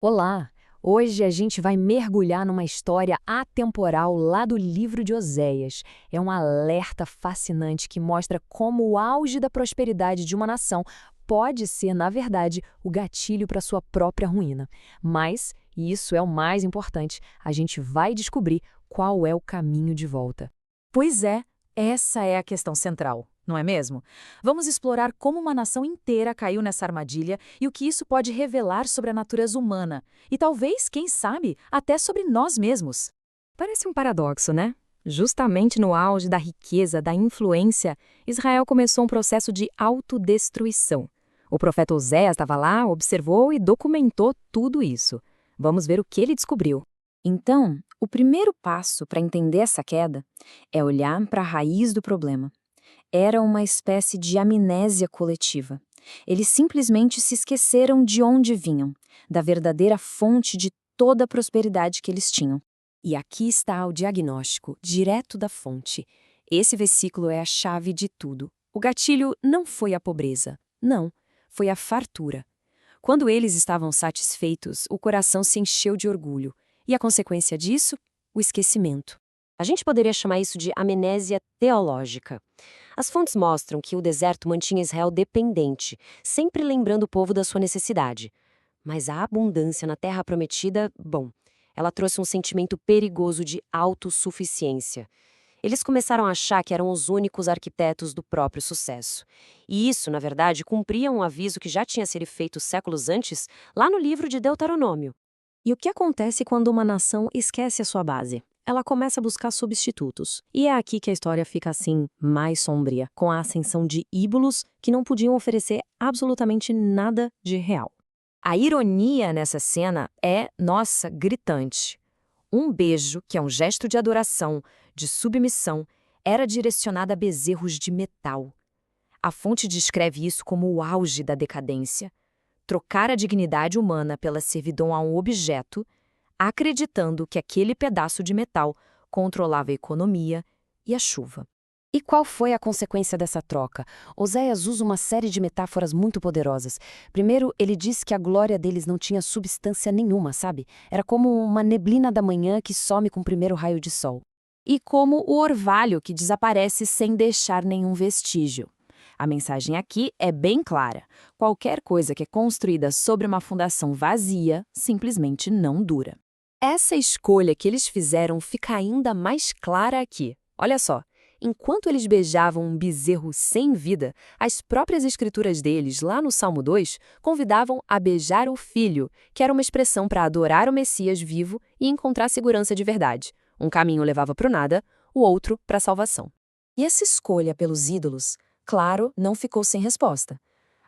Olá! Hoje a gente vai mergulhar numa história atemporal lá do livro de Oséias. É um alerta fascinante que mostra como o auge da prosperidade de uma nação pode ser, na verdade, o gatilho para sua própria ruína. Mas, e isso é o mais importante, a gente vai descobrir qual é o caminho de volta. Pois é, essa é a questão central, não é mesmo? Vamos explorar como uma nação inteira caiu nessa armadilha e o que isso pode revelar sobre a natureza humana e talvez, quem sabe, até sobre nós mesmos. Parece um paradoxo, né? Justamente no auge da riqueza, da influência, Israel começou um processo de autodestruição. O profeta Oséias estava lá, observou e documentou tudo isso. Vamos ver o que ele descobriu. Então, o primeiro passo para entender essa queda é olhar para a raiz do problema. Era uma espécie de amnésia coletiva. Eles simplesmente se esqueceram de onde vinham, da verdadeira fonte de toda a prosperidade que eles tinham. E aqui está o diagnóstico, direto da fonte. Esse versículo é a chave de tudo. O gatilho não foi a pobreza, não, foi a fartura. Quando eles estavam satisfeitos, o coração se encheu de orgulho. E a consequência disso? O esquecimento. A gente poderia chamar isso de amnésia teológica. As fontes mostram que o deserto mantinha Israel dependente, sempre lembrando o povo da sua necessidade. Mas a abundância na terra prometida, bom, ela trouxe um sentimento perigoso de autossuficiência. Eles começaram a achar que eram os únicos arquitetos do próprio sucesso. E isso, na verdade, cumpria um aviso que já tinha sido feito séculos antes, lá no livro de Deuteronômio. E o que acontece quando uma nação esquece a sua base? Ela começa a buscar substitutos. E é aqui que a história fica assim, mais sombria, com a ascensão de ídolos que não podiam oferecer absolutamente nada de real. A ironia nessa cena é, nossa, gritante. Um beijo, que é um gesto de adoração, de submissão, era direcionado a bezerros de metal. A fonte descreve isso como o auge da decadência. Trocar a dignidade humana pela servidão a um objeto, acreditando que aquele pedaço de metal controlava a economia e a chuva. E qual foi a consequência dessa troca? Oséias usa uma série de metáforas muito poderosas. Primeiro, ele diz que a glória deles não tinha substância nenhuma, sabe? Era como uma neblina da manhã que some com o primeiro raio de sol. E como o orvalho que desaparece sem deixar nenhum vestígio. A mensagem aqui é bem clara. Qualquer coisa que é construída sobre uma fundação vazia simplesmente não dura. Essa escolha que eles fizeram fica ainda mais clara aqui. Olha só, enquanto eles beijavam um bezerro sem vida, as próprias escrituras deles, lá no Salmo 2, convidavam a beijar o Filho, que era uma expressão para adorar o Messias vivo e encontrar segurança de verdade. Um caminho levava para o nada, o outro para a salvação. E essa escolha pelos ídolos, claro, não ficou sem resposta.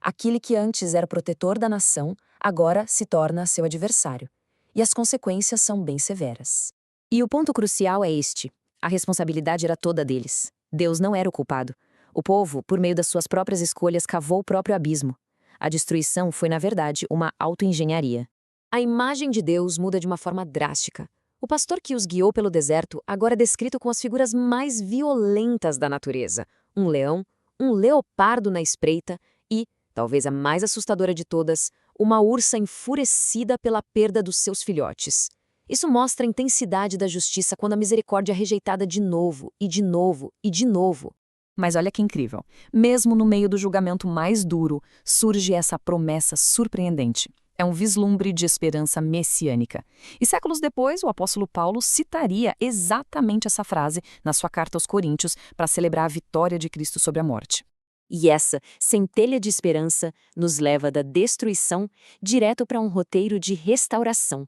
Aquele que antes era protetor da nação, agora se torna seu adversário. E as consequências são bem severas. E o ponto crucial é este: a responsabilidade era toda deles. Deus não era o culpado. O povo, por meio das suas próprias escolhas, cavou o próprio abismo. A destruição foi, na verdade, uma autoengenharia. A imagem de Deus muda de uma forma drástica. O pastor que os guiou pelo deserto agora é descrito com as figuras mais violentas da natureza: um leão, um leopardo na espreita e, talvez a mais assustadora de todas, uma ursa enfurecida pela perda dos seus filhotes. Isso mostra a intensidade da justiça quando a misericórdia é rejeitada de novo, e de novo, e de novo. Mas olha que incrível. Mesmo no meio do julgamento mais duro, surge essa promessa surpreendente. É um vislumbre de esperança messiânica. E séculos depois, o apóstolo Paulo citaria exatamente essa frase na sua carta aos Coríntios para celebrar a vitória de Cristo sobre a morte. E essa centelha de esperança nos leva da destruição direto para um roteiro de restauração.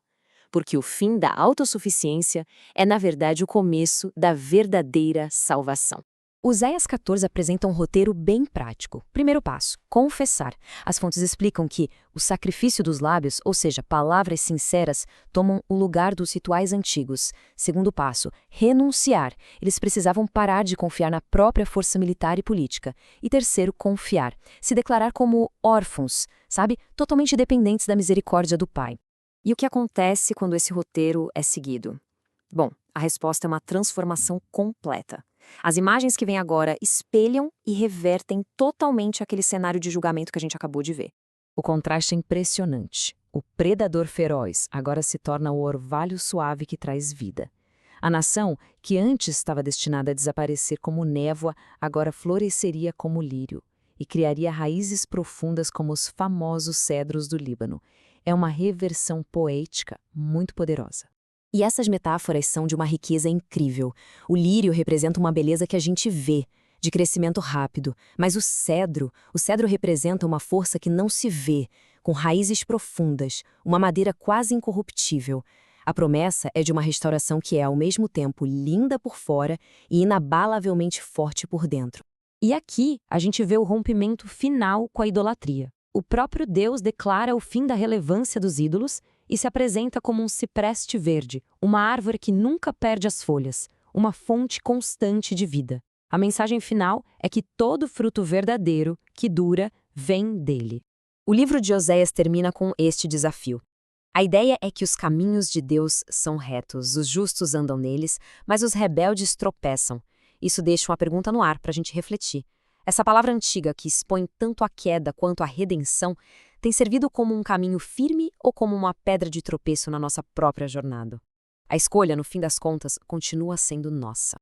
Porque o fim da autossuficiência é, na verdade, o começo da verdadeira salvação. Oséias 14 apresenta um roteiro bem prático. Primeiro passo, confessar. As fontes explicam que o sacrifício dos lábios, ou seja, palavras sinceras, tomam o lugar dos rituais antigos. Segundo passo, renunciar. Eles precisavam parar de confiar na própria força militar e política. E terceiro, confiar. Se declarar como órfãos, sabe? Totalmente dependentes da misericórdia do Pai. E o que acontece quando esse roteiro é seguido? Bom, a resposta é uma transformação completa. As imagens que vêm agora espelham e revertem totalmente aquele cenário de julgamento que a gente acabou de ver. O contraste é impressionante. O predador feroz agora se torna o orvalho suave que traz vida. A nação, que antes estava destinada a desaparecer como névoa, agora floresceria como lírio e criaria raízes profundas como os famosos cedros do Líbano. É uma reversão poética muito poderosa. E essas metáforas são de uma riqueza incrível. O lírio representa uma beleza que a gente vê, de crescimento rápido, mas o cedro representa uma força que não se vê, com raízes profundas, uma madeira quase incorruptível. A promessa é de uma restauração que é ao mesmo tempo linda por fora e inabalavelmente forte por dentro. E aqui a gente vê o rompimento final com a idolatria. O próprio Deus declara o fim da relevância dos ídolos e se apresenta como um cipreste verde, uma árvore que nunca perde as folhas, uma fonte constante de vida. A mensagem final é que todo fruto verdadeiro, que dura, vem dele. O livro de Oséias termina com este desafio. A ideia é que os caminhos de Deus são retos, os justos andam neles, mas os rebeldes tropeçam. Isso deixa uma pergunta no ar para a gente refletir. Essa palavra antiga que expõe tanto a queda quanto a redenção tem servido como um caminho firme ou como uma pedra de tropeço na nossa própria jornada? A escolha, no fim das contas, continua sendo nossa.